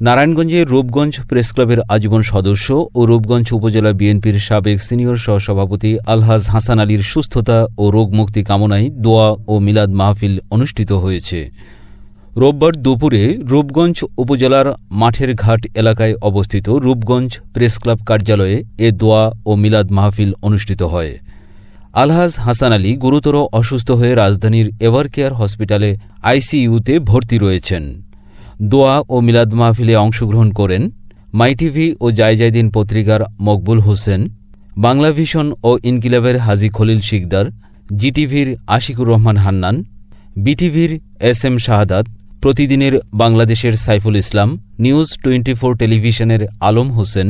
নারায়ণগঞ্জের রূপগঞ্জ প্রেসক্লাবের আজীবন সদস্য ও রূপগঞ্জ উপজেলা বিএনপির সাবেক সিনিয়র সহসভাপতি আলহাজ হাসান আলীর সুস্থতা ও রোগমুক্তি কামনায় দোয়া ও মিলাদ মাহফিল অনুষ্ঠিত হয়েছে। রোববার দুপুরে রূপগঞ্জ উপজেলার মাঠের ঘাট এলাকায় অবস্থিত রূপগঞ্জ প্রেসক্লাব কার্যালয়ে এ দোয়া ও মিলাদ মাহফিল অনুষ্ঠিত হয়। আলহাজ হাসান আলী গুরুতর অসুস্থ হয়ে রাজধানীর এভারকেয়ার হসপিটালে আইসিইউতে ভর্তি রয়েছেন। দোয়া ও মিলাদ মাহফিলে অংশগ্রহণ করেন মাইটিভি ও জায়জায়দিন পত্রিকার মকবুল হোসেন, বাংলাভিশন ও ইনকিলাবের হাজী খলিল শিকদার, জিটিভির আশিকুর রহমান হান্নান, বিটিভির এস এম শাহাদাত, প্রতিদিনের বাংলাদেশের সাইফুল ইসলাম, নিউজ 24 টেলিভিশনের আলম হোসেন,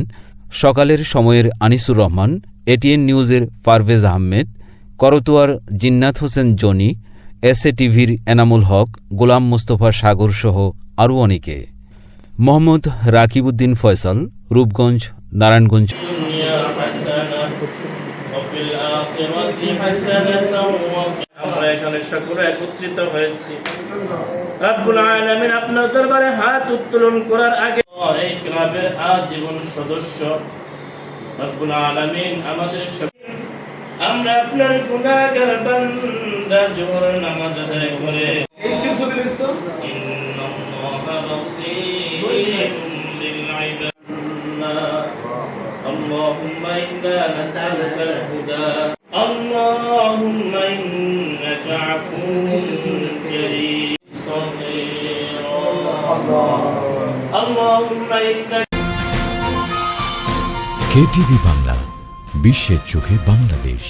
সকালের সময়ের আনিসুর রহমান, এটিএন নিউজের পারভেজ আহমেদ, করতোয়ার জিন্নাত হোসেন জনি, এসএ টিভির এনামুল হক, গোলাম মুস্তফা সাগর সহ আরও অনেকে। মোহাম্মদ রাকিবউদ্দিন ফয়সাল, রূপগঞ্জ, নারায়ণগঞ্জ। আমরা এখানে সকলে একত্রিত হয়েছি রব্বুল আলামিন আপনার দরবারে হাত উত্তোলন করার আগে এই ক্লাবের আজীবন সদস্য রব্বুল আলামিন আমাদের আমরা আপনার গুনাহগার বান্দা জোহর নামাজ আদায় করে اللهم إنا نسألك الهدى اللهم إنك عفو كريم صغير اللهم إنك কেটিভি বাংলা, বিশ্বের চোখে বাংলাদেশ।